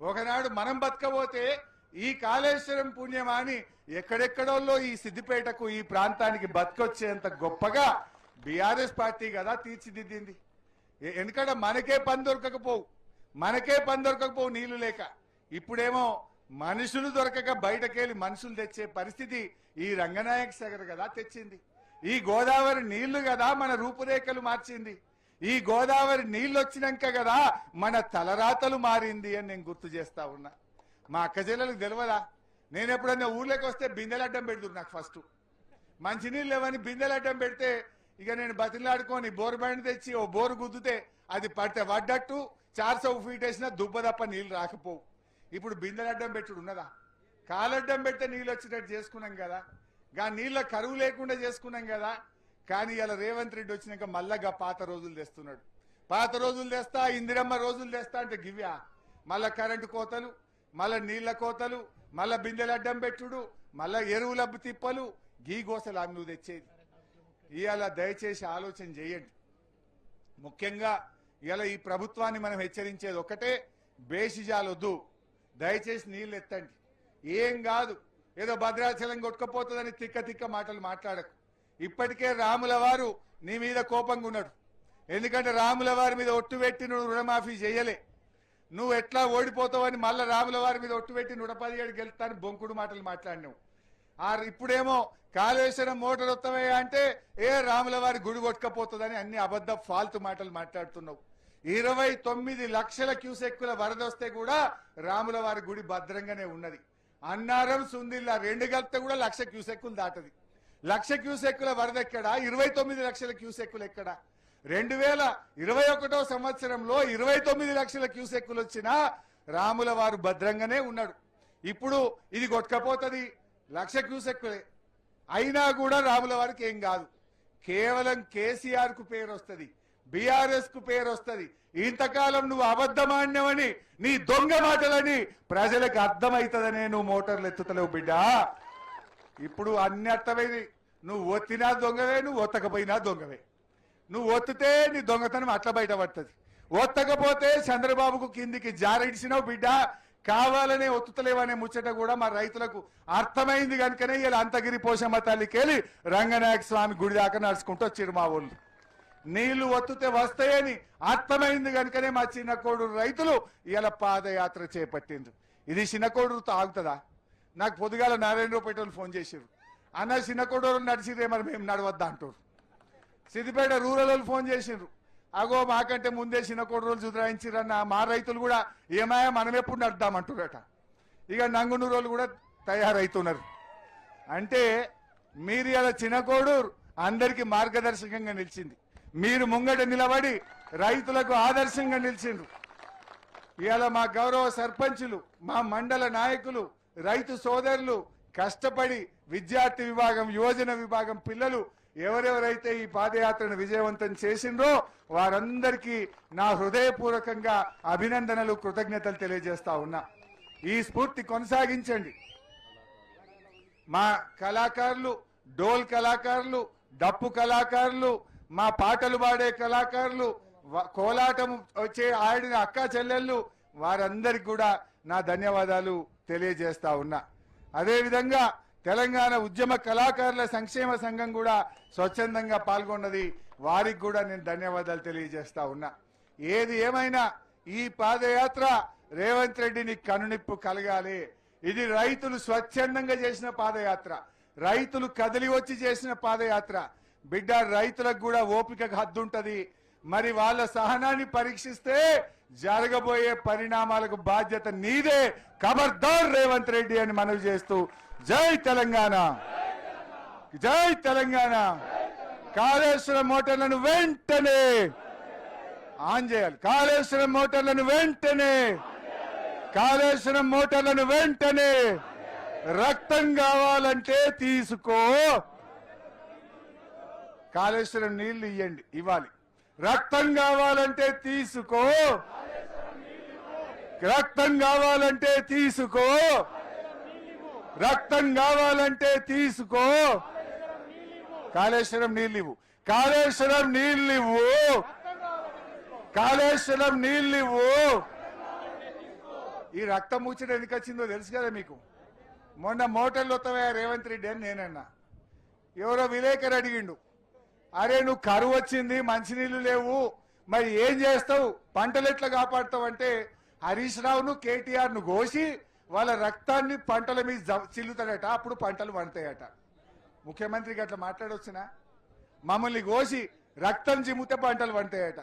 ఒకనాడు మనం బతకబోతే ఈ కాళేశ్వరం పుణ్యమాని ఎక్కడెక్కడోల్లో ఈ సిద్దిపేటకు ఈ ప్రాంతానికి బతకొచ్చేంత గొప్పగా బీఆర్ఎస్ పార్టీ కదా తీర్చిదిద్దింది. ఎందుకంటే మనకే పని దొరకకపోవు నీళ్లు లేక. ఇప్పుడేమో మనుషులు దొరకక బయటకెళ్ళి మనుషులు తెచ్చే పరిస్థితి ఈ రంగనాయక సాగర్ కదా తెచ్చింది. ఈ గోదావరి నీళ్లు కదా మన రూపురేఖలు మార్చింది. ఈ గోదావరి నీళ్లు వచ్చినాక కదా మన తలరాతలు మారింది అని నేను గుర్తు చేస్తా ఉన్నా. మా అక్క చెల్లెలకు తెలియదా? నేను ఎప్పుడన్నా ఊర్లోకి వస్తే బిందెలు అడ్డం పెడుతురు. నాకు ఫస్ట్ మంచినీళ్ళు లేవని బిందెలు అడ్డం పెడితే ఇక నేను బతిలాడుకొని బోరు బండి తెచ్చి ఓ బోరు గుద్దుతే అది పడితే వడ్డట్టు 400 ఫీట్ వేసినా దుబ్బ తప్ప నీళ్లు రాకపోవు. ఇప్పుడు బిందెలు అడ్డం పెట్టుడు ఉన్నదా? కాలడ్డం పెడితే నీళ్ళు వచ్చేటట్టు చేసుకున్నాం కదా. గా నీళ్ళ కరువు లేకుండా చేసుకున్నాం కదా. కానీ ఇలా రేవంత్ రెడ్డి వచ్చినాక మళ్ళా పాత రోజులు తెస్తున్నాడు. పాత రోజులు తెస్తా, ఇందిరమ్మ రోజులు తెస్తా అంటే గివ్యా మళ్ళా కరెంటు కోతలు, మళ్ళా నీళ్ల కోతలు, మళ్ళా బిందెలు అడ్డం పెట్టుడు, మళ్ళా ఎరువులబ్బు తిప్పలు, గీ గోసలు అవి నువ్వు తెచ్చేది. ఇవాళ దయచేసి ఆలోచన చేయండి. ముఖ్యంగా ఇలా ఈ ప్రభుత్వాన్ని మనం హెచ్చరించేది ఒకటే, బేషిజాలొద్దు, దయచేసి నీళ్లు ఎత్తండి. ఏం కాదు, ఏదో భద్రాచలం కొట్టుకపోతుందని తిక్క మాటలు మాట్లాడకు. ఇప్పటికే రాముల వారు నీ మీద కోపంగా ఉన్నాడు. ఎందుకంటే రాముల వారి మీద ఒట్టు పెట్టి నువ్వు రుణమాఫీ చేయలే. నువ్వు ఎట్లా ఓడిపోతావని మళ్ళా రాముల వారి మీద ఒట్టు పెట్టి 117 గెలుస్తాను బొంకుడు మాటలు మాట్లాడినావు. ఇప్పుడేమో కాళేశ్వరం మోటార్ వస్తావే అంటే రాముల వారి గుడి కొట్టుకపోతుందని అన్ని అబద్ధ ఫాల్తు మాటలు మాట్లాడుతున్నావు. 29 లక్షల క్యూసెక్కుల వరద వస్తే కూడా రాముల వారి గుడి భద్రంగానే ఉన్నది. అన్నారం సుందిల్లా 2 కలిపితే కూడా 1,00,000 క్యూసెక్కులు దాటది. 1,00,000 క్యూసెక్కుల వరద ఎక్కడా? 29 లక్షల క్యూసెక్కులు ఎక్కడా? 2021 సంవత్సరంలో 29 లక్షల క్యూసెక్కులు వచ్చినా రాముల వారు భద్రంగానే ఉన్నాడు. ఇప్పుడు ఇది కొట్టుకపోతుంది 1,00,000 క్యూసెక్కులే అయినా కూడా రాముల వారికి ఏం కాదు. కేవలం కేసీఆర్ కు పేరు వస్తుంది, బీఆర్ఎస్ కు పేరు వస్తుంది. ఇంతకాలం నువ్వు అబద్ధమాన్యమని నీ దొంగ మాటలని ప్రజలకు అర్థమవుతుందనే నువ్వు మోటార్లు ఎత్తుతలేవు బిడ్డా. ఇప్పుడు అన్ని అర్థమైంది. నువ్వు ఒత్తినా దొంగవే, నువ్వు ఒత్తకపోయినా దొంగవే. నువ్వు ఒత్తితే నీ దొంగతనం అట్లా బయటపడుతుంది. ఒత్తకపోతే చంద్రబాబుకు కిందికి జారిడిసినావు బిడ్డ. కావాలనే ఒత్తుతలేవనే ముచ్చట కూడా మా రైతులకు అర్థమైంది కనుకనే ఇలా అంతగిరి పోషమ్మ తల్లికెళ్ళి రంగనాయక స్వామి గుడి దాకా నడుచుకుంటూ వచ్చారు మా వాళ్ళు. నీళ్లు ఒత్తుతే వస్తాయని అర్థమైంది కనుకనే మా చిన్నకోడూరు రైతులు ఇలా పాదయాత్ర చేపట్టిండ్రు. ఇది చిన్నకోడూరుతో ఆగుతుందా? నాకు పొద్దుగాల నారాయణరావుపేటలో ఫోన్ చేసారు, అన్న చిన్నకోడూరు నడిచిరే మరి మేము నడవద్దా అంటారు. సిద్దిపేట రూరల్ వాళ్ళు ఫోన్ చేసిండ్రు, అగో మాకంటే ముందే చిన్నకోడూరు సుధరాయించిరన్న మా రైతులు కూడా ఏమాయా మనం ఎప్పుడు నడుద్దామంటారట. ఇక నంగునూరు వాళ్ళు కూడా తయారవుతున్నారు. అంటే మీరు ఇలా చిన్నకోడూరు అందరికీ మార్గదర్శకంగా నిలిచింది. మీరు ముంగట నిలబడి రైతులకు ఆదర్శంగా నిలిచిండ్రు. ఇవాళ మా గౌరవ సర్పంచులు, మా మండల నాయకులు, రైతు సోదరులు కష్టపడి విద్యార్థి విభాగం, యువజన విభాగం పిల్లలు ఎవరెవరైతే ఈ పాదయాత్రను విజయవంతం చేసిండ్రో వారందరికీ నా హృదయపూర్వకంగా అభినందనలు, కృతజ్ఞతలు తెలియజేస్తా ఉన్నా. ఈ స్ఫూర్తి కొనసాగించండి. మా కళాకారులు, డోల్ కళాకారులు, డప్పు కళాకారులు, మా పాటలు పాడే కళాకారులు, కోలాటం వచ్చే ఆడిన అక్క చెల్లెళ్ళు వారందరికి కూడా నా ధన్యవాదాలు తెలియజేస్తా ఉన్నా. అదేవిధంగా తెలంగాణ ఉద్యమ కళాకారుల సంక్షేమ సంఘం కూడా స్వచ్ఛందంగా పాల్గొన్నది, వారికి కూడా నేను ధన్యవాదాలు తెలియజేస్తా ఉన్నా. ఏది ఏమైనా ఈ పాదయాత్ర రేవంత్ రెడ్డిని కనునిప్పు కలగాలి. ఇది రైతులు స్వచ్ఛందంగా చేసిన పాదయాత్ర, రైతులు కదిలి వచ్చి చేసిన పాదయాత్ర. బిడ్డ, రైతులకు కూడా ఓపిక హద్దుంటది. మరి వాళ్ళ సహనాన్ని పరీక్షిస్తే జరగబోయే పరిణామాలకు బాధ్యత నీదే. ఖబర్దార్ రేవంత్ రెడ్డి అని మనవి చేస్తూ జై తెలంగాణ, జై తెలంగాణ. కాళేశ్వరం మోటార్లను వెంటనే ఆన్ చేయాలి. కాళేశ్వరం మోటార్లను వెంటనే, కాళేశ్వరం మోటార్లను వెంటనే. రక్తం కావాలంటే తీసుకో, కాళేశ్వరం నీళ్లు ఇవ్వండి, ఇవ్వాలి. రక్తం కావాలంటే తీసుకో, రక్తం కావాలంటే తీసుకో, రక్తం కావాలంటే తీసుకో. కాళేశ్వరం నీళ్ళు ఇవ్వు, కాళేశ్వరం నీళ్ళు ఇవ్వు, కాళేశ్వరం నీళ్ళు ఇవ్వు. ఈ రక్తం ముచ్చట ఎందుకు వచ్చిందో తెలుసు కదా మీకు. మొన్న మోటార్లు వస్తావా రేవంత్ రెడ్డి అని నేనన్నా. ఎవరో విలేకరు అడిగిండు, అరే నువ్వు కరువు వచ్చింది, మంచినీళ్లు లేవు, మరి ఏం చేస్తావు, పంటలు ఎట్లా కాపాడుతావు అంటే హరీష్ రావును కేటీఆర్ను కోసి వాళ్ళ రక్తాన్ని పంటల మీద చిల్లుతాడట, అప్పుడు పంటలు పండుతాయట. ముఖ్యమంత్రికి అట్లా మాట్లాడొచ్చునా? మమ్మల్ని కోసి రక్తం చిమ్మితే పంటలు పండుతాయట.